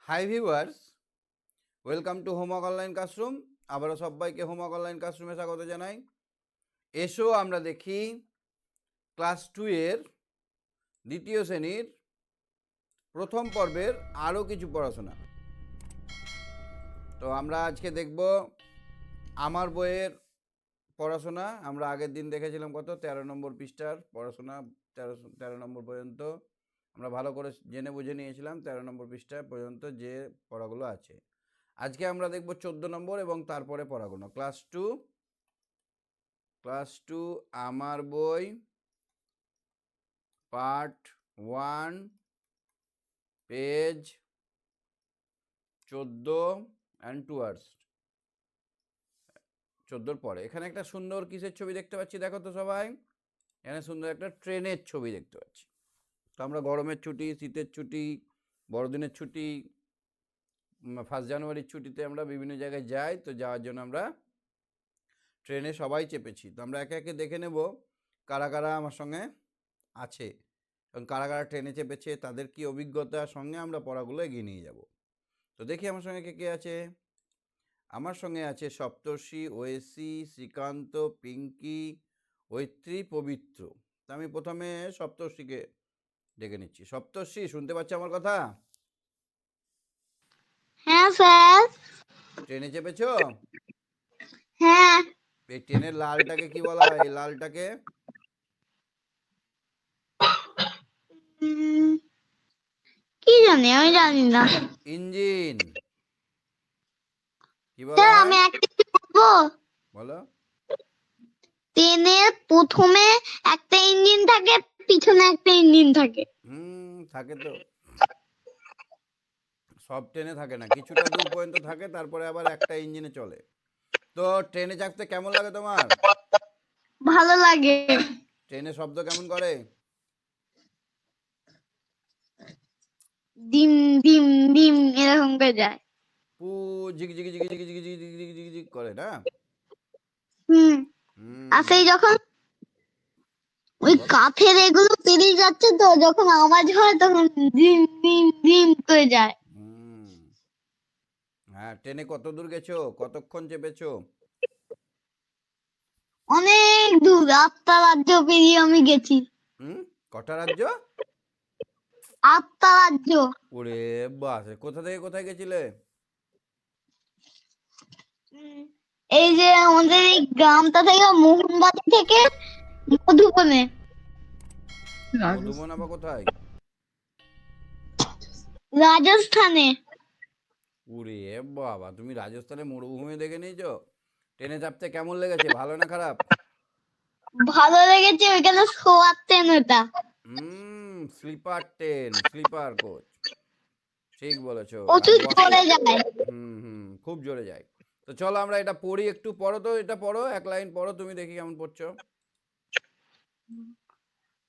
Hi viewers, welcome to homework online classroom. আবারও সবাইকে homework online ক্লাসরুমে স্বাগত জানাই। এসো আমরা দেখি ক্লাস 2 এর দ্বিতীয় শ্রেণীর প্রথম পর্বের আরও কিছু পড়াশোনা। তো আমরা আজকে দেখব আমার বইয়ের পড়াশোনা। আমরা আগের দিন দেখেছিলাম কত 13 নম্বর পৃষ্ঠার পড়াশোনা, 13 নম্বর পর্যন্ত আমরা ভালো করে জেনে বুঝে নিয়েছিলাম। 13 নম্বর পৃষ্ঠা পর্যন্ত যে পড়াগুলো আছে, আজকে আমরা দেখব 14 নম্বর এবং তারপরে পড়াগুলো। ক্লাস টু আমার বই পার্ট 1 পেজ 14 অ্যান্ড টুয়ার্ডস 14 পরে। এখানে একটা সুন্দর কিসের ছবি দেখতে পাচ্ছি, দেখো তো সবাই। এখানে সুন্দর একটা ট্রেনের ছবি দেখতে পাচ্ছি। তো আমরা গরমের ছুটি, শীতের ছুটি, বড়দিনের ছুটি, 1 জানুয়ারির ছুটিতে আমরা বিভিন্ন জায়গায় যাই। তো যাওয়ার জন্য আমরা ট্রেনে সবাই চেপেছি। তো আমরা একে একে দেখে নেব কারা কারা আমার সঙ্গে আছে এবং কারা কারা ট্রেনে চেপেছে, তাদের কি অভিজ্ঞতার সঙ্গে আমরা পড়াগুলো এগিয়ে নিয়ে যাব। তো দেখি আমার সঙ্গে কে কে আছে। আমার সঙ্গে আছে সপ্তর্ষি, ঐশী, শ্রীকান্ত, পিঙ্কি, ঐত্রী, পবিত্র। তো আমি প্রথমে সপ্তর্ষিকে ডেকে নিচ্ছি। সপ্তর্ষি, শুনতে পাচ্ছ আমার কথা? হ্যাঁ স্যার। ট্রেনে চেপেছো? হ্যাঁ। এই ট্রেনের লালটাকে কি বলা হয়? এই লালটাকে কি জানি, আমি জানি না ইঞ্জিন। কি বলা স্যার। হয়? আমি একটা কি বলবো, বলো। ট্রেনের প্রথমে একটা ইঞ্জিন থাকে, পিছনে একটা ইঞ্জিন থাকে। থাকে তো। সব ট্রেনে থাকে না, কিছুটা দূর পর্যন্ত থাকে, তারপরে আবার একটা ইঞ্জিনে চলে। তো ট্রেনে চাপতে কেমন লাগে তোমার? ভালো লাগে। ট্রেনে শব্দ কেমন করে? ডিম ডিম ডিম এরকম করে যায়। পু ঝিক ঝিক ঝিক ঝিক ঝিক ঝিক ঝিক ঝিক ঝিক ঝিক করে না? আর সেই যখন ওই বল। কাঠের এগুলো পেরিয়ে যাচ্ছে, তো যখন আওয়াজ হয় তখন ডিম ডিম ডিম করে যায়। হ্যাঁ, ট্রেনে কত দূর গেছো? কতক্ষণ চেপেছো? অনেক দূর, 8টা রাজ্য পেরিয়ে আমি গেছি। কটা রাজ্য? 8টা রাজ্য। ওরে বাস, কোথা থেকে কোথায় গেছিলে? এই যে আমাদের এই গ্রামটা থেকে, মোহনবাড়ি থেকে মধুবনে। মধুবন আবার কোথায়? রাজস্থানে। ওরে বাবা, তুমি রাজস্থানে মরুভূমি দেখে নিয়েছো? ট্রেনে চাপতে কেমন লেগেছে, ভালো না খারাপ? ভালো লেগেছে, ওইখানে শোয়ার ট্রেন ওটা। স্লিপার ট্রেন, স্লিপার কোচ, ঠিক বলেছো। আর প্রচুর জোরে যায়। খুব জোরে যায়। তো চলো আমরা এটা পড়ি, একটু পড়ো তো, এটা পড়ো, এক লাইন পড়ো তুমি, দেখি কেমন পড়ছো।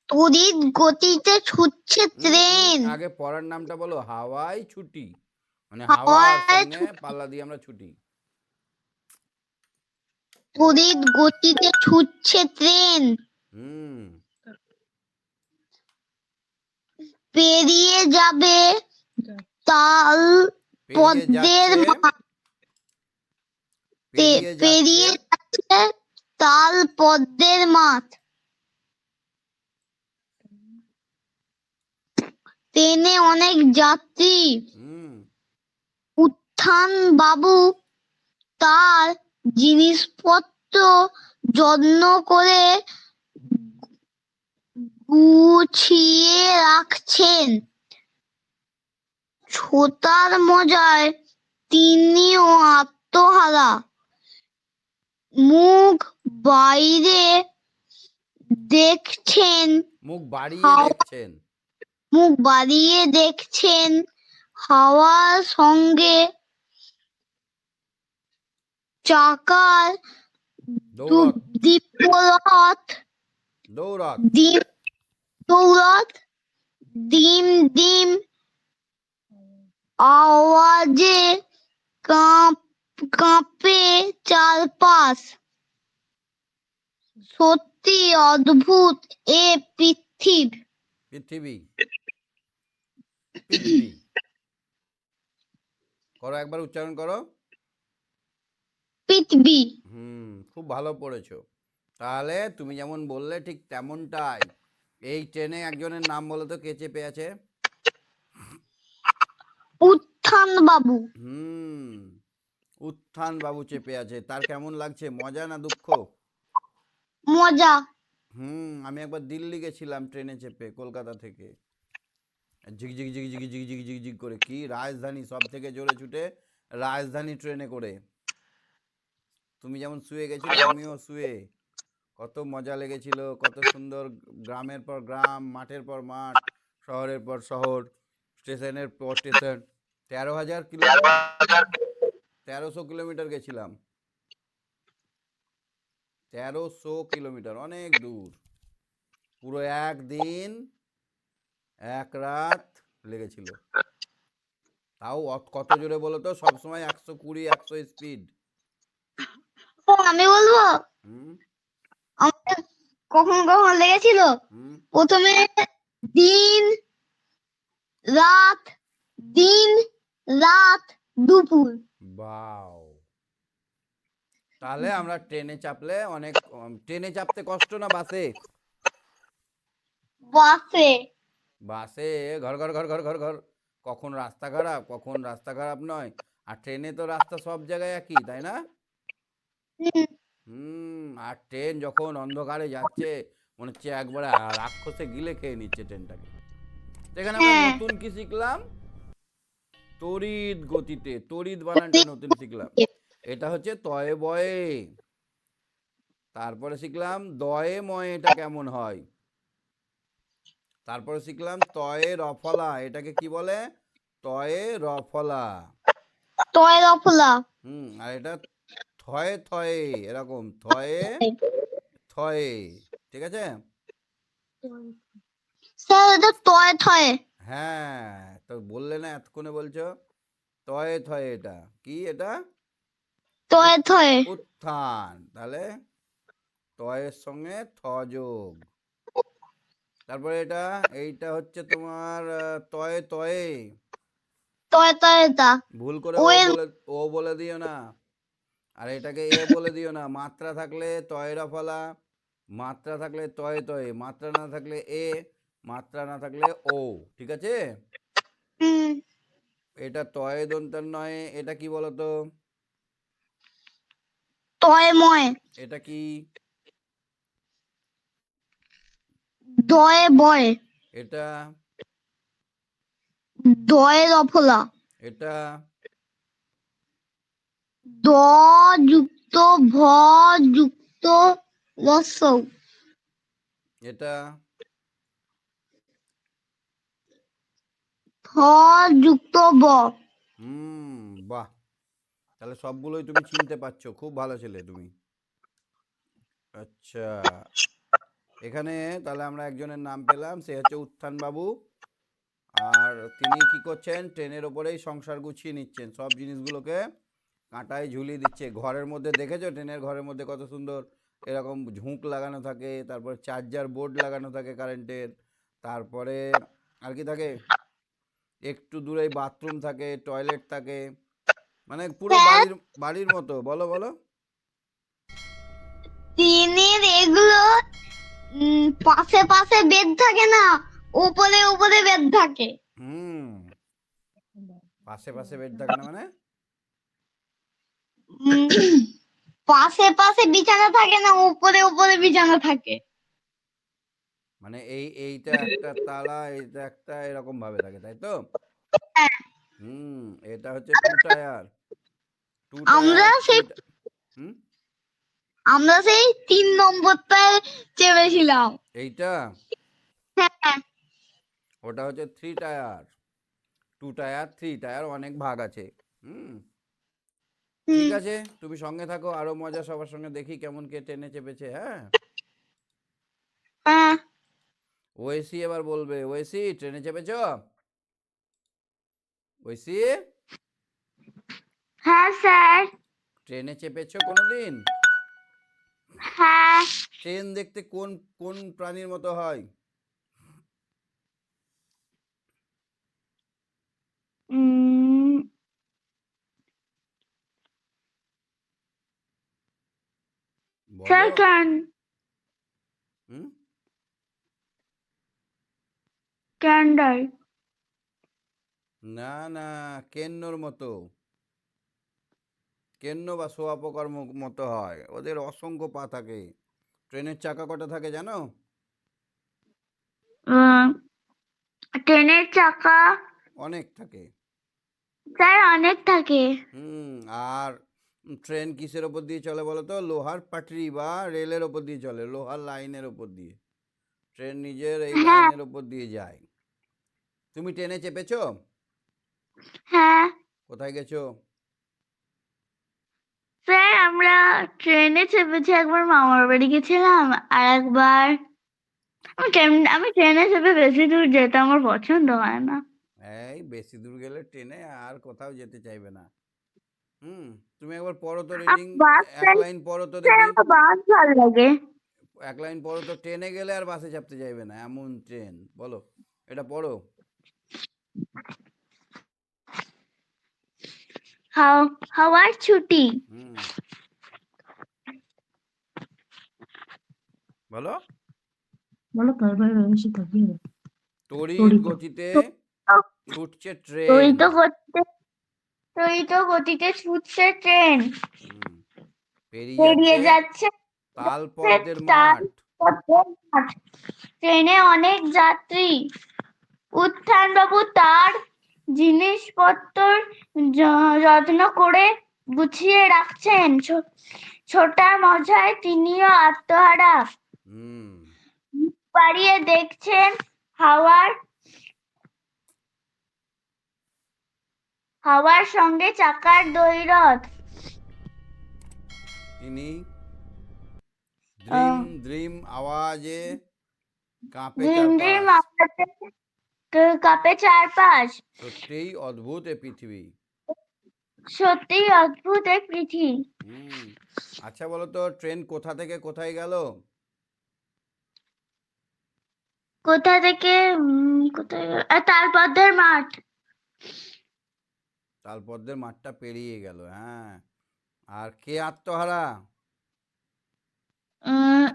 তড়িৎ গতিতে ছুটছে ট্রেন। আগে পড়ার নামটা বলো। হাওয়ায় ছুটি, মানে হাওয়ার হাওয়ায় সঙ্গে পাল্লা দিয়ে আমরা ছুটি। তড়িৎ গতিতে ছুটছে ট্রেন। পেরিয়ে যাবে তাল পেরিয়ে পদ্মের যাচ্ছে, মাঠ। পেরিয়ে যাচ্ছে। পেরিয়ে যাচ্ছে তাল পদ্মের মাঠ। ট্রেনে অনেক যাত্রী। উত্থান বাবু তার জিনিসপত্র যত্ন করে গুছিয়ে রাখছেন। ছোটার মজায় তিনিও আত্মহারা। মুখ বাইরে দেখছেন, মুখ বাড়িয়ে দেখছেন। মুখ বাড়িয়ে দেখছেন হাওয়ার সঙ্গে চাকার দৌড়ত, দীপ্রহত দৌড়ত। দৌড়ত ডিম ডিম আওয়াজে কাঁপে চারপাশ। সত্যি অদ্ভুত এ পৃথিবী। পৃথিবী, পৃথিবী। করো, একবার উচ্চারণ করো। পৃথিবী। খুব ভালো পড়েছো। তাহলে তুমি যেমন বললে ঠিক তেমনটাই। এই ট্রেনে একজনের নাম বলো তো, কে চেপে আছে? উত্থান বাবু। হুম উত্থান বাবু চেপে আছে। তার কেমন লাগছে, মজা না দুঃখ? মজা। আমি একবার দিল্লি গেছিলাম ট্রেনে চেপে, কলকাতা থেকে। ঝিক ঝিক ঝিক ঝিক ঝিক ঝিক ঝিক ঝিক করে, কি রাজধানী, সব থেকে জোরে ছুটে রাজধানী ট্রেনে করে। তুমি যেমন শুয়ে গেছিলে, আমিও শুয়ে। কত মজা লেগেছিল, কত সুন্দর। গ্রামের পর গ্রাম, মাঠের পর মাঠ, শহরের পর শহর, স্টেশনের পর স্টেশন। 13,000 কিলোমিটার, 1300 কিলোমিটার গেছিলাম। 1300 কিলোমিটার, অনেক দূর। পুরো একদিন 1 রাত লেগেছিল। তাও কত জোরে বলো তো, সবসময় 120, 100 স্পিড। ও, আমি বলবো হুম আমাদের কখন কখন লেগেছিল। হুম প্রথমে দিন রাত, দিন রাত, দুপুর। বাও। তাহলে আমরা ট্রেনে চাপলে অনেক, ট্রেনে চাপতে কষ্ট না বাসে? বাসে। বাসে ঘর ঘর ঘর ঘর ঘর ঘর, কখন রাস্তা খারাপ, কখন রাস্তা খারাপ নয়। আর ট্রেনে তো রাস্তা সব জায়গায় একই, তাই না? হুম, আর ট্রেন যখন অন্ধকারে যাচ্ছে, মনে হচ্ছে একবারে রাক্ষসে গিলে খেয়ে নিচ্ছে ট্রেনটাকে। এখানে আমরা হ্যাঁ। নতুন কি শিখলাম? তড়িৎ গতিতে, তড়িৎ বানানটা নতুন শিখলাম। এটা হচ্ছে তয়ে বয়ে। তারপরে শিখলাম দয়ে ময়ে, এটা কেমন হয়। তারপরে শিখলাম তয়ে রফলা, এটাকে কি বলে? তয়ে রফলা। টয় রফলা। আর এটা থয়ে থয়ে, এরকম থয়ে থয়ে। ঠিক আছে। স্যার এটা টয় থয়। হ্যাঁ, তো বললে না এতক্ষণে, বলছো তয়ে থয়ে, এটা কি? এটা টয় থয়। উত্থান। তাহলে তয়ের সঙ্গে থ যোগ। তারপরে এইটা হচ্ছে তোমার তয়ে তয়ে। টয় টয় এটা ভুল করে ও ওয়েল। বলে, ও বলে দিও না। আর এটাকে এ বলে দিও না। মাত্রা থাকলে তয়রা ফলা, মাত্রা থাকলে তয়ে তয়ে, মাত্রা না থাকলে এ, মাত্রা না থাকলে ও। ঠিক আছে। হুম, এটা তয়ে দন্তার নয়, এটা কি বলতো? টয় ময়। এটা কি? দয়ে বয়। এটা দয়ে রফলা। এটা দ যুক্ত ভ যুক্ত রস্বউ। এটা ভ যুক্ত ব। বাহ। তাহলে সবগুলোই তুমি চিনতে পারছো, খুব ভালো ছেলে তুমি। আচ্ছা, এখানে তাহলে আমরা একজনের নাম পেলাম, সে হচ্ছে উত্থান বাবু। আর তিনি কি করছেন, ট্রেনের ওপরেই সংসার গুছিয়ে নিচ্ছেন, সব জিনিসগুলোকে কাঁটায় ঝুলিয়ে দিচ্ছে। ঘরের মধ্যে দেখেছো, ট্রেনের ঘরের মধ্যে কত সুন্দর এরকম ঝুঁক লাগানো থাকে, তারপরে চার্জার বোর্ড লাগানো থাকে কারেন্টের। তারপরে আর কি থাকে, একটু দূরেই বাথরুম থাকে, টয়লেট থাকে, মানে পুরো স্যার বাড়ির বাড়ির মতো। বলো বলো। তিনের এগুলো পাশে পাশে বেড থাকে না, উপরে উপরে বেড থাকে। হুম পাশে পাশে বেড থাকে না মানে? উম, পাশে পাশে বিছানা থাকে না, উপরে উপরে বিছানা থাকে। মানে এইটা একটা তালা, এইটা একটা, এরকম ভাবে থাকে, তাই তো? হ্যাঁ, হুম এটা হচ্ছে টু টায়ার। টু আমরা টায়ার থ্রি। সেই হুম আমরা সেই 3 নম্বরটায় চেপেছিলাম। এইটা, হ্যাঁ। ওটা হচ্ছে three tier. Two tier, three tier, অনেক ভাগ আছে। হুম ঠিক হুম। আছে, তুমি সঙ্গে থাকো, আরো মজা সবার সঙ্গে দেখি কেমন কে টেনে চেপেছে। হ্যাঁ, হ্যাঁ। ওয়েসি এবার বলবে। ওয়েসি, ট্রেনে চেপেছ? ওয়েসি, হ্যাঁ স্যার। ট্রেনে চেপেছো কোনোদিন? হ্যাঁ। ট্রেন দেখতে কোন কোন প্রাণীর মতো হয়? উম স্যার বলো। হুম ক্যান্ডাল। না না, কেন্নর মতো, কেন্ন বা শোয়াপোকার মতো হয়, ওদের অসংখ্য পা থাকে। ট্রেনের চাকা কটা থাকে জানো? ট্রেনের চাকা অনেক থাকে। স্যার অনেক থাকে। আর ট্রেন কিসের ওপর দিয়ে চলে বলো তো? লোহার পাটরি বা রেলের ওপর দিয়ে চলে, লোহার লাইনের ওপর দিয়ে। ট্রেন নিজের এই হ্যাঁ লাইনের ওপর দিয়ে যায়। তুমি ট্রেনে চেপেছো? হ্যাঁ কোথায় গেছো? স্যার আমরা ট্রেনে চেপেছি, একবার মামার বাড়ি গেছিলাম, আর একবার আমি ট্রেনে চেপে বেশি দূর যেতে আমার পছন্দ হয় না। এই বেশি দূর গেলে ট্রেনে আর কোথাও যেতে চাইবে না। হুম তুমি একবার পড়ো তো রিডিং, বাস এক লাইন পড়ো তো স্যার দেখি। আমার বাস ভালো লাগে। এক লাইন পড়ো তো, ট্রেনে গেলে আর বাসে চাপতে চাইবে না এমন ট্রেন। বলো, এটা পড়ো। হাওয়ার ছুটি। হুম বলো। বলো কারবার বেশি থাকে। তড়িৎ তড়িত গতিতে ছুটছে ট্রেন। তড়িৎ গতিতে তড়িৎ গতিতে ছুটছে ট্রেন। হুম পেরিয়ে পেরিয়ে যাচ্ছে যাচ্ছে তালপদ্মের তার মাঠ। ট্রেনে অনেক যাত্রী। উত্থানবাবু তার জিনিসপত্র যত্ন করে গুছিয়ে রাখছেন। ছোটা মজায় তিনিও আত্মহারা। হুম মুখ বাড়িয়ে দেখছেন হাওয়ার হাওয়ার সঙ্গে চাকার দ্বৈরথ। তিনি দ্রিম আহ, দ্রিম আওয়াজে কাঁপে ঝিম ঝিম চারপাশ। আওয়াজে কাঁপে চারপাশ। সত্যিই অদ্ভুত এ পৃথিবী। সত্যিই অদ্ভুত এক পৃথিবী। হুম আচ্ছা বলো তো, ট্রেন কোথা থেকে কোথায় গেল? কোথা থেকে কোথায় তালপদ্মের মাঠ। তালপদ্মের মাঠটা পেরিয়ে গেল, হ্যাঁ। আর কে আত্মহারা?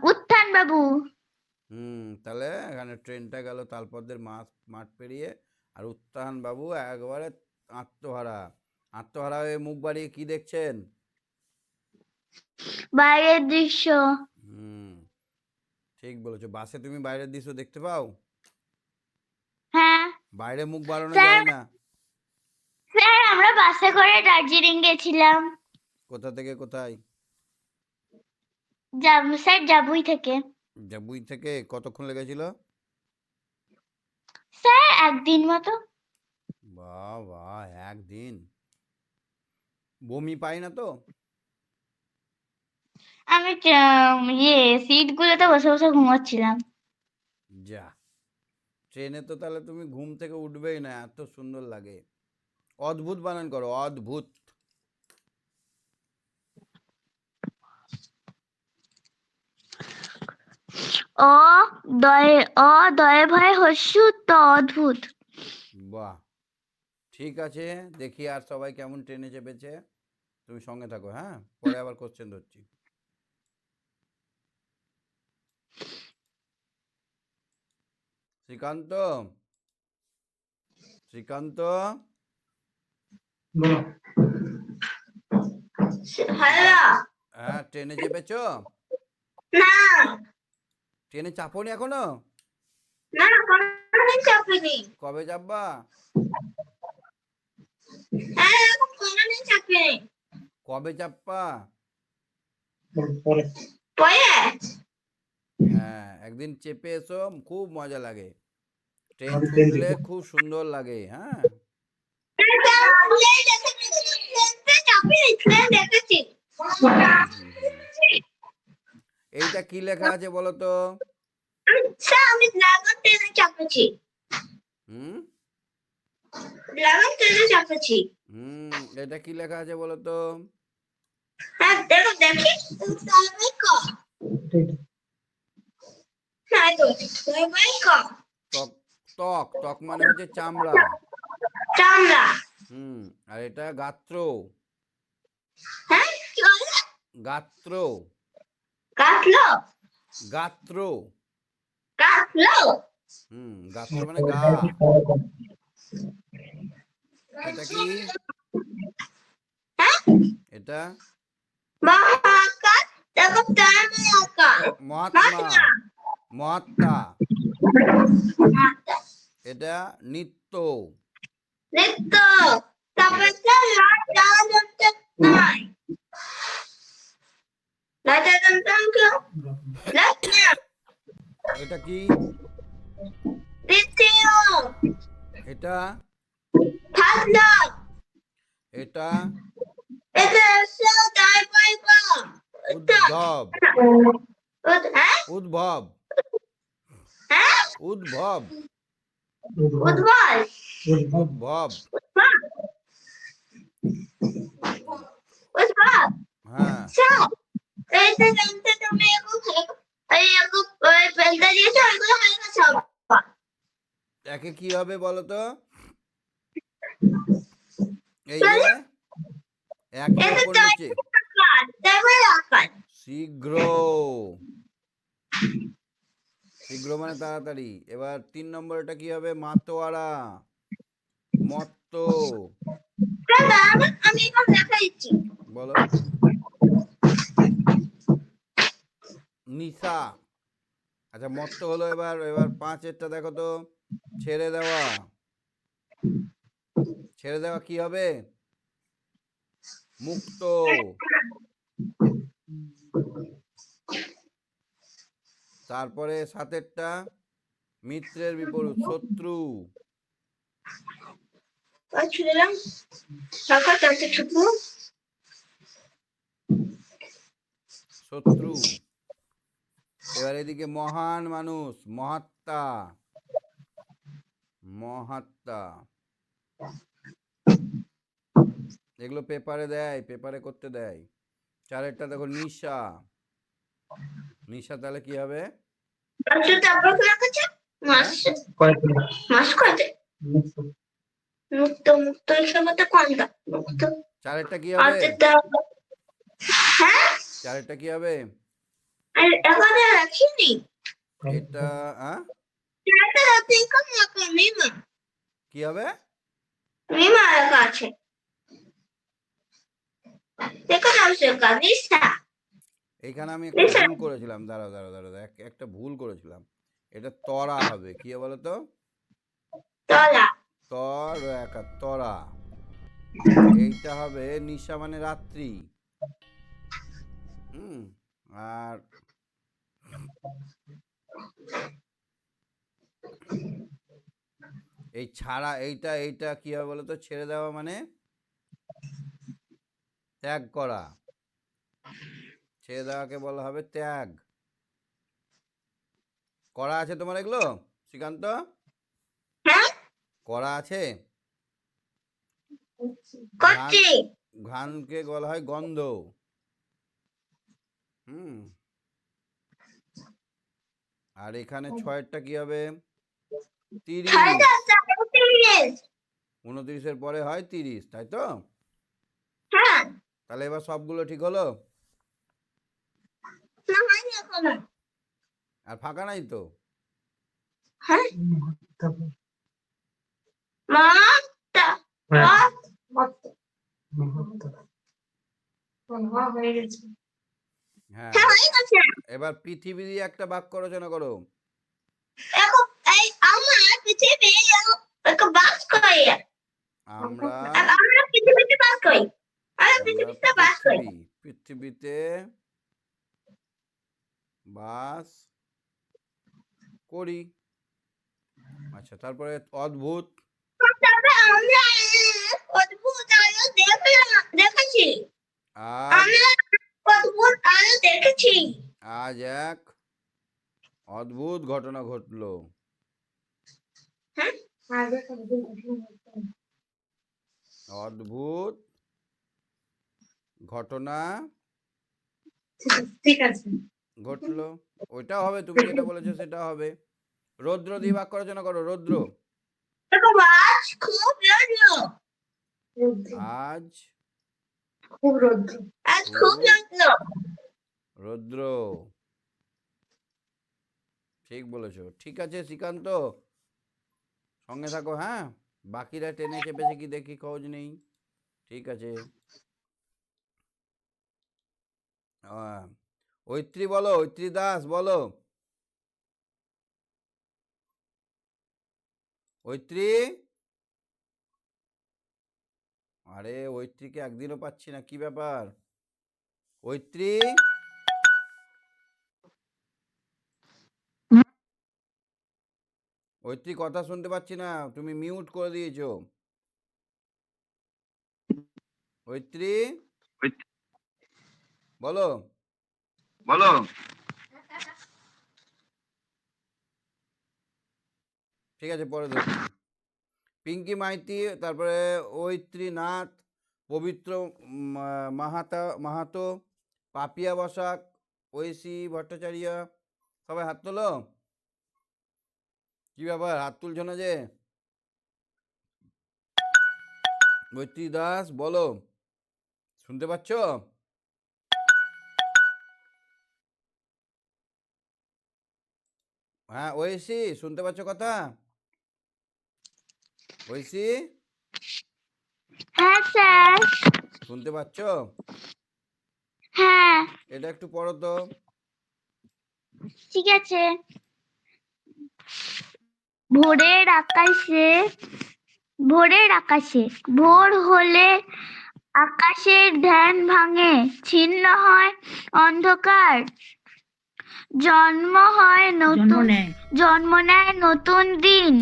উত্থান বাবু। তাহলে এখানে ট্রেনটা গেল তালপদ্মের মাঠ পেরিয়ে, আর উত্তান বাবু একবারে আত্মহারা। আত্মহারা হয়ে মুখ বাড়িয়ে কি দেখছেন? বাইরের দৃশ্য। হুম ঠিক বলেছো। বাসে তুমি বাইরের দৃশ্য দেখতে পাও? হ্যাঁ বাইরে মুখ বাড়ানো স্যার। যায় না। স্যার আমরা বাসে করে দার্জিলিং গেছিলাম। কোথা থেকে কোথায়? স্যার জাবুই থেকে। জাবুই থেকে কতক্ষণ লেগেছিল? স্যার একদিন মতো। বাহ বাহ, একদিন! বমি পাই না তো? আমি সিট গুলোতে বসে বসে ঘুমাচ্ছিলাম। যা, ট্রেনে তো তাহলে তুমি ঘুম থেকে উঠবেই না, এত সুন্দর লাগে। অদ্ভুত বানান করো, অদ্ভুত। অ দয়ে দয়ে ভয়ে হস্যু ত অদ্ভুত। বাহ, ঠিক আছে। দেখি আর সবাই কেমন ট্রেনে চেপেছে। তুমি সঙ্গে থাকো, হ্যাঁ, পরে আবার কোশ্চেন ধরছি। শ্রীকান্ত, শ্রীকান্ত, বলো শ্রীকান্ত, হ্যাঁ ট্রেনে চেপেছো? না ট্রেনে চাপোনি এখনো? না কোনোদিন চাপিনি। কবে চাপবা? হ্যাঁ কোনোদিন চাপিনি। কবে চাপবা? পরে পরে হ্যাঁ একদিন চেপে এসো, খুব মজা লাগে। ট্রেন আমি ট্রেন ছুটলে দেখবো। খুব সুন্দর লাগে, হ্যাঁ। হুম হুম হুম এইটা কি লেখা আছে বলো তো? আমি ড্রাগন ট্রেনে চাপেছি। হুম ড্রাগন ট্রেনে চাপেছি। এটা কি লেখা আছে বলো তো? হ্যাঁ দেখো দেখি। ট্রেন। হ্যাঁ তো ত্বক, ত্বক ত্বক মানে হচ্ছে চামড়া। চামড়া। আর এটা গাত্র। হ্যাঁ কি বলে? গাত্র। কাটলো গাত্র। কাটলো গাত্র মানে গা। এটা কি? এটা মহাকাশ দেখো তার মহাকাশ মহাত্মা, মহাত্মা। মহাকাশ এটা নিত্য। নিত্য এটা তারপরে লাল যন্ত্র নাই লাল যন্ত্র কেউ লাল না এটা কি? দ্বিতীয় এটা ভালো এটা এটা তাই পাইবা উদ্ভব, হ্যাঁ উদ্ভব, হ্যাঁ উদ্ভব, উদ্ভব উদ্ভব। উদ্ভব হ্যাঁ, সব এইটা জানতে তুমি এই ওই পেনটা দিয়েছো ওইগুলো হয়ে গেছে সব একে কি হবে বলো তো? এই যে একে এটা ওপর তো নিচে, আকার তারপরে আকার শীঘ্র। শীঘ্র মানে তাড়াতাড়ি। এবার 3 নম্বর এটা কি হবে? মাতোয়ারা, মত্ত। দাদা আমি এখন লেখা দিচ্ছি বলো। নিশা। আচ্ছা, মত্ত হলো। এবার এবার 5-এরটা দেখো তো। ছেড়ে দেওয়া। ছেড়ে দেওয়া কি হবে? মুক্ত। তারপরে 7-এরটা মিত্রের বিপরীত শত্রু। ছুঁড়লাম সকাল জানতে ছুটবো শত্রু। এবার এদিকে মহান মানুষ, মহাত্মা, মহাত্মা। এগুলো পেপারে দেয়, পেপারে করতে দেয়। 4-এরটা দেখো নিশা। নিশা তাহলে কি হবে? মাছ তারপর লেখাচ্ছে মাছ হ্যাঁ, মাছ কয়তে মুক্ত মুক্ত হিসেবে তো কোনটা মুক্ত 4-এরটা কি হবে? হ্যাঁ 4-এরটা কি হবে? আর এখানে রাখিনি এটা এটা রাখি কম রাখা মিমা কি হবে? মিমা রাখা আছে দেখো নাম শেখা নিশা এখানে আমি একটা নিশা ভুল করেছিলাম। দাঁড়াও দাঁড়াও দাঁড়াও, একটা ভুল করেছিলাম। এটা তরা হবে। কি হবে বলো তো? তলা তরা। এইটা হবে নিশা মানে রাত্রি। আর এই ছাড়া, এইটা এইটা কি হবে বলো তো? ছেড়ে দেওয়া মানে ত্যাগ করা। ছেড়ে দেওয়াকে বলা হবে ত্যাগ করা। আছে তোমার এগুলো শ্রীকান্ত? হ্যাঁ করা আছে? করছি ঘ্রাণকে বলা হয় গন্ধ। আর এখানে 6-এরটা কি হবে? 30। 29-এর পরে হয় 30, তাই তো? হ্যাঁ তাহলে এবার সবগুলো ঠিক হলো? না হয়নি এখনো আর ফাঁকা নাই তো? হ্যাঁ মাতা হয়ে গেছে হ্যাঁ। হ্যাঁ হয়ে গেছে এবার পৃথিবী দিয়ে একটা বাক্য রচনা করো। দেখো এই আমার পৃথিবী একটা বাস করি আমরা আমরা পৃথিবীতে বাস করি আমরা আমরা পৃথিবীতে বাস করি পৃথিবীতে বাস করি। আচ্ছা, তারপরে অদ্ভুত। তারপরে আমরা অদ্ভুত আলো দেখেছি আজ আমরা অদ্ভুত আলো দেখেছি আজ এক অদ্ভুত ঘটনা ঘটলো। হ্যাঁ অদ্ভুত ঘটনা ঠিক আছে ঘটলো। ওইটাও হবে, তুমি যেটা বলেছো সেটা হবে। রৌদ্র দিয়ে বাক্য রচনা করো। রৌদ্র। দেখো আজ খুব রৌদ্র আজ খুব রৌদ্র আজ খুব রৌদ্র রৌদ্র, ঠিক বলেছো। ঠিক আছে শ্রীকান্ত, সঙ্গে থাকো, হ্যাঁ। বাকিরা ট্রেনে চেপেছে কি দেখি, খোঁজ নেই। ঠিক আছে। ঐত্রী বলো, ঐত্রী দাস বলো। ঐত্রী, আরে ঐত্রীকে একদিনও পাচ্ছি না, কি ব্যাপার? ঐত্রী, ঐত্রী কথা শুনতে পাচ্ছি না, তুমি মিউট করে দিয়েছো। ঐত্রী বলো, বলো। ঠিক আছে পরে ধরছি। পিঙ্কি মাইতি, তারপরে ঐত্রী নাথ, পবিত্র মাহাতো, পাপিয়া বসাক, ঐশী ভট্টাচার্য, সবাই হাত তোলো। কি ব্যাপার, হাত তুলছো না যে? ঐত্রী দাস বলো, শুনতে পাচ্ছ? হ্যাঁ ঐশী, শুনতে পাচ্ছ কথা? ঐশী, হ্যাঁ স্যার। শুনতে পাচ্ছ? হ্যাঁ, এটা একটু পড়ো তো। ঠিক আছে। ভোরের আকাশে, ভোরের আকাশে, ভোর হলে আকাশের ধ্যান ভাঙে, ছিন্ন হয় অন্ধকার, জন্ম হয় জন্ম নতুন, নেয় জন্ম নেয় নতুন দিন,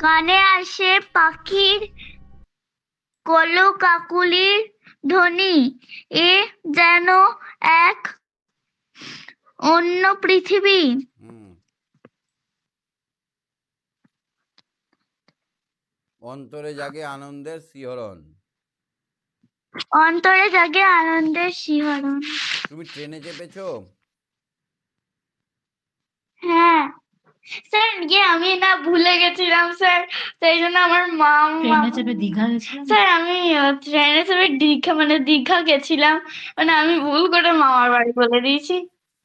কানে আসে পাখির কলকাকুলির ধ্বনি, এ যেন এক অন্য পৃথিবী। হুম। অন্তরে জাগে আনন্দের শিহরণ। অন্তরে জাগে আনন্দের শিহরণ। তুমি ট্রেনে চেপেছো? হ্যাঁ স্যার, আমি না ভুলে গেছিলাম স্যার, সেই জন্য আমার মা ট্রেনে চেপে দীঘা গেছিলাম। স্যার আমি ট্রেনে চেপে দীঘা, মানে দীঘা গেছিলাম, মানে আমি ভুল করে মামার বাড়ি বলে দিয়েছি।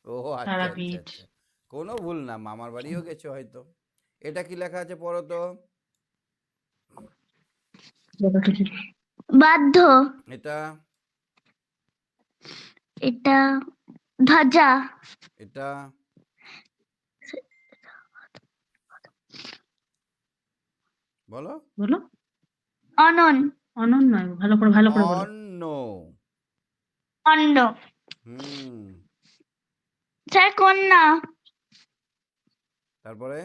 ও আচ্ছা আচ্ছা তারাপীঠ। আচ্ছা, কোনো ভুল না, মামার বাড়িও গেছো হয়তো। এটা কি লেখা আছে পড়ো তো। বাধ্য, এটা, এটা ধ্বজা, এটা, বলো। বলো। অনন, অনন্য, ভালো করে বলো। অন্ন। অন্ন। হুম। স্যার কন্যা, তারপরে,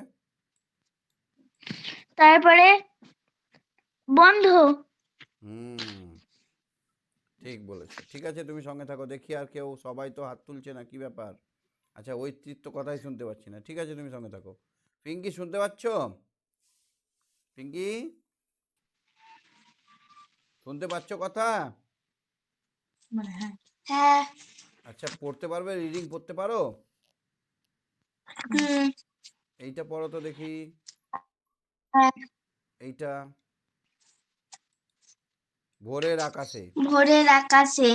তারপরে বন্ধু। হুম, ঠিক বলেছো। ঠিক আছে তুমি সঙ্গে থাকো, দেখি আর কেউ, সবাই তো হাত তুলছে না, কি ব্যাপার? আচ্ছা ঐত্রীর তো কথাই শুনতে পাচ্ছি না, ঠিক আছে তুমি সঙ্গে থাকো। পিঙ্কি শুনতে পাচ্ছ? পিঙ্কি, শুনতে পাচ্ছ কথা? মানে হ্যাঁ। হ্যাঁ। আচ্ছা পড়তে পারবে, রিডিং পড়তে পারো? হুম। এইটা পড়ো তো দেখি। হ্যাঁ। এইটা, ভোরের আকাশে। ভোরের আকাশে,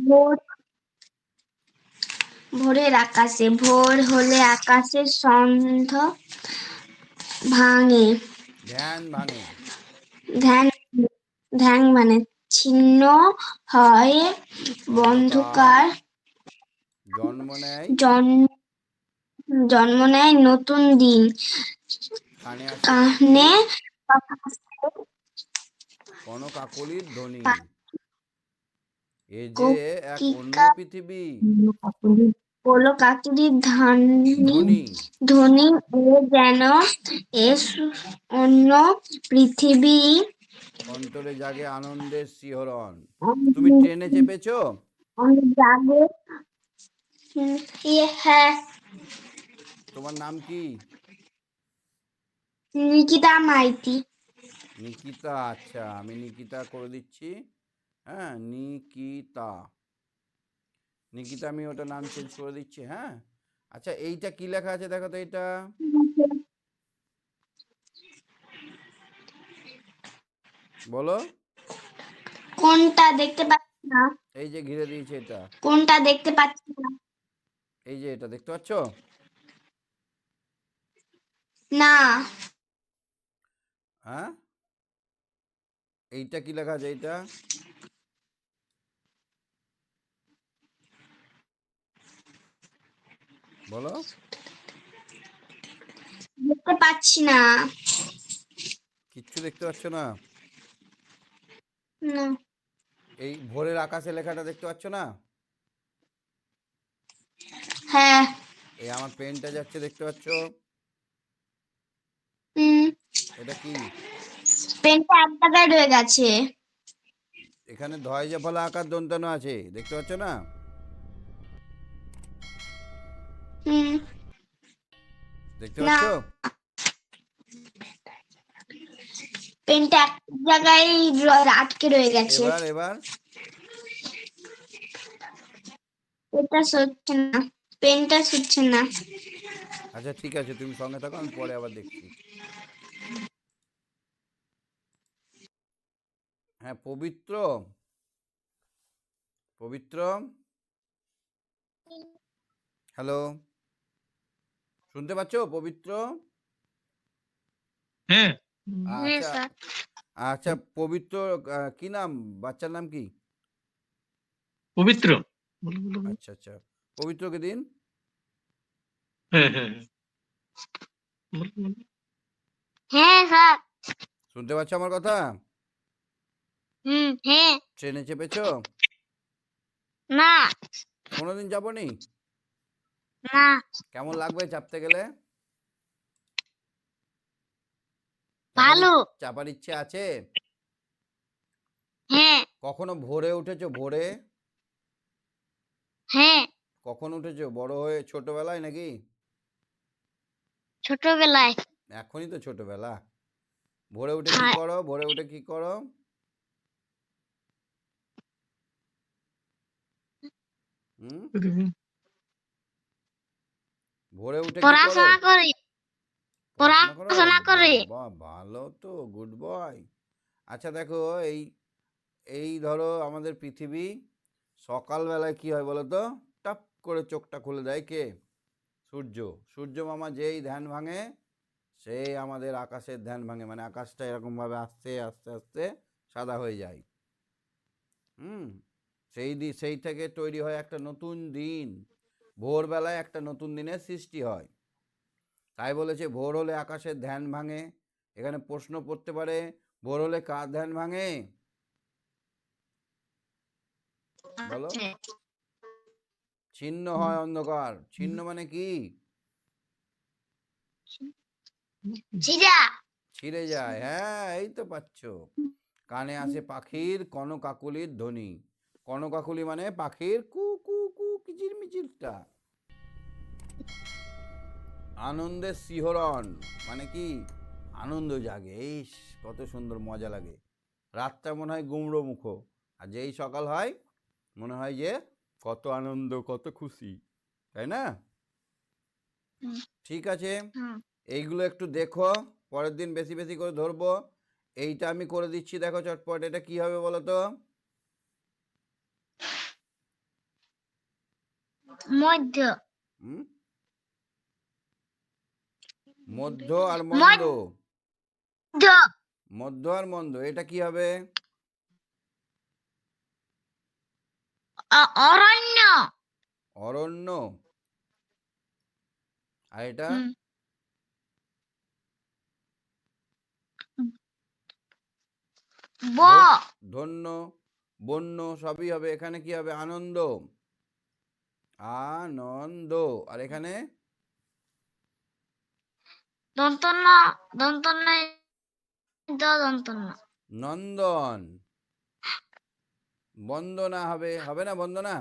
ভোর, ভোরের আকাশে, ভোর হলে আকাশের সন্ধ ভাঙে, ধ্যান ভাঙে। ধ্যান, ধ্যান মানে ছিন্ন হয় অন্ধকার, অন্ধকার, জন্ম নেয়, জন্ম, জন্ম নেয় নতুন দিন, কানে আসে কানে পাখির কনকাকলির ধ্বনি, এ যে এক অন্য কিকা পৃথিবী। বলো কাকুরির ধানি ধ্বনি, ধ্বনি, ও যেন এ অন্য পৃথিবী। অন্তরে জাগে আনন্দের শিহরণ। তুমি ট্রেনে চেপেছো? জাগে, হ্যাঁ। তোমার নাম কি? নিকিতা মাইতি। নিকিতা, আচ্ছা আমি নিকিতা করে দিচ্ছি। হ্যাঁ নিকিতা, নিকিতা আমি ওটা নাম চেঞ্জ করে দিচ্ছি, হ্যাঁ। আচ্ছা এইটা কি লেখা আছে দেখো তো, এটা বলো। কোনটা দেখতে পাচ্ছি না, এই যে ঘিরে দিয়েছে এটা, কোনটা দেখতে পাচ্ছি না। এই যে এটা দেখতে পাচ্ছ? না, হ্যাঁ, এইটা কি লেখা আছে এইটা? বলো। দেখতে পাচ্ছি না। কিচ্ছু দেখতে পাচ্ছ না? না, এই ভোরের আকাশে লেখাটা দেখতে পাচ্ছ না? হ্যাঁ। এই আমার পেনটা যাচ্ছে দেখতে পাচ্ছ? হুম, এটা কি? পেনটা এক জায়গায় রয়ে গেছে। এখানে ধয় যে ফলা আকার দন্তানো আছে দেখতে পাচ্ছ না? হুম, দেখতে না, পাচ্ছ? পেনটা এক জায়গায় আটকে রয়ে গেছে। এবার এবার এটা সরছে না, পেনটা সরছে না। আচ্ছা ঠিক আছে, তুমি সঙ্গে থাকো, আমি পরে আবার দেখছি। হ্যাঁ, পবিত্র, পবিত্র, হ্যালো, শুনতে পাচ্ছ পবিত্র? হ্যাঁ, আচ্ছা স্যার। আচ্ছা, পবিত্র কি নাম, বাচ্চার নাম কি? পবিত্র। বলো, বলো, বলো। আচ্ছা আচ্ছা, পবিত্রকে দিন। হ্যাঁ, হ্যাঁ, হ্যাঁ। বলো, বলো। হ্যাঁ স্যার। শুনতে পাচ্ছ আমার কথা? হ্যাঁ। ট্রেনে চেপেছো? না, কোনোদিন যাবনি? না, কেমন লাগবে চাপতে গেলে? চাপার ভালো। চাপার ইচ্ছে আছে? হ্যাঁ, কখনো ভোরে উঠেছো? ভোরে হ্যাঁ, কখন উঠেছো? বড় হয়ে ছোটবেলায় নাকি? ছোটবেলায়। এখনই তো ছোটবেলা। ভোরে উঠে কি হ্যাঁ, করো? ভোরে উঠে কি করো? হুম, ভোরে উঠে কি করো? পড়াশোনা করি। পড়াশোনা করো? পড়াশোনা করি। বাবা ভালো তো, গুড বয়। আচ্ছা দেখো, এই এই ধরো আমাদের পৃথিবী, সকালবেলায় কি হয় বলো তো? টপ করে চোখটা খুলে দেয় কে? সূর্য। সূর্য মামা যেই ধ্যান ভাঙে, সেই আমাদের আকাশের ধ্যান ভাঙে, মানে আকাশটা এরকমভাবে আস্তে আস্তে আস্তে সাদা হয়ে যায়। হুম, সেই থেকে তৈরি হয় একটা নতুন দিন। ভোরবেলায় একটা নতুন দিনের সৃষ্টি হয়। তাই বলেছে ভোর হলে আকাশের ধ্যান ভাঙে। এখানে প্রশ্ন পড়তে পারে, ভোর হলে কার ধ্যান ভাঙে? বলো। ছিন্ন হয় অন্ধকার। ছিন্ন মানে কি? চিড়া। ছিঁড়ে যায়। হ্যাঁ, এই তো পাচ্ছ। কানে আসে পাখির কনকাকুলির ধ্বনি। কনকাকুলি মানে পাখির কু কু কু কিচির মিচিরটা। আনন্দের শিহরণ মানে কি? আনন্দ জাগে, ইস কত সুন্দর মজা লাগে। রাতটা মনে হয় গুমড়ো মুখো, আর যেই সকাল হয় মনে হয় যে কত আনন্দ, কত খুশি, তাই না? ঠিক আছে, এইগুলো একটু দেখো, পরের দিন বেশি বেশি করে ধরবো। এইটা আমি করে দিচ্ছি, দেখো চটপট। এটা কি হবে বলো তো? মধ্য। হুম, মধ্য আর মন্দ। মধ্য। মধ্য আর মন্দ, এটা কি হবে? অরণ্য। অরণ্য। আর এটা? ব। ধন্য, বন্য, সবই হবে। এখানে কি হবে? আনন্দ, আনন্দ। আর এখানে দন্তন্য। দন্তন্য। দন্তন্য। নন্দন। বন্দনা হবে, হবে না বন্দনা?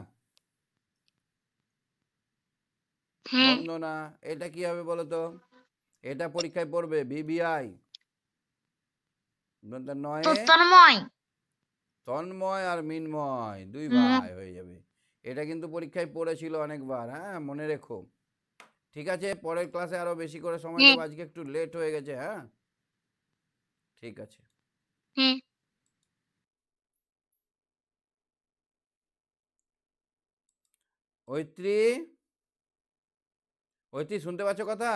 হ্যাঁ। বন্দনা। এটা কি হবে বলো তো? এটা পরীক্ষায় পড়বে, ভিভিআই নয়ে। তন্ময়। তন্ময় আর মিন্ময় দুই হুম। ভাই হয়ে যাবে। এটা কিন্তু পরীক্ষায় পড়েছিল অনেকবার, হ্যাঁ মনে রেখো। ঠিক আছে, পরের ক্লাসে আরো বেশি করে সময় হ্যাঁ। দেবো, আজকে একটু লেট হয়ে গেছে। হ্যাঁ, ঠিক আছে। হ্যাঁ। ঐত্রী, ঐত্রী শুনতে পাচ্ছ কথা?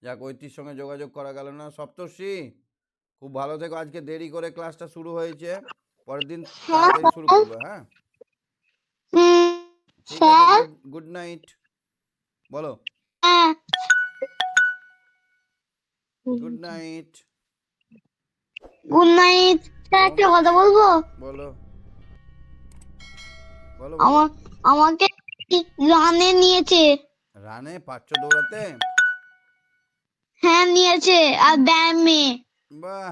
যাক, ঐত্রীর সঙ্গে যোগাযোগ করা গেল না। সপ্তর্ষি, খুব ভালো থেকো। আজকে দেরি করে ক্লাসটা শুরু হয়েছে, পরের দিন তাড়াতাড়ি শুরু করবে। হ্যাঁ, ঠিক আছে। Sir, good good night. বলো হ্যাঁ। Good night. Good night. Sir, একটা কথা বলবো? বলো বলো বলো। আমার আমাকে রানে নিয়েছে। রানে পারছো দৌড়াতে? হ্যাঁ, নিয়েছে। আর ব্যায়ামে। বাহ,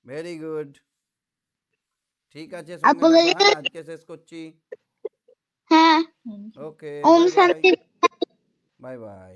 ভেরি গুড। ঠিক আছে, আর সঙ্গে বলে থাকো। দিলে, হ্যাঁ, আজকে শেষ করছি। হ্যাঁ, ওকে, ওম বাই বাই। শান্তি। Bye bye.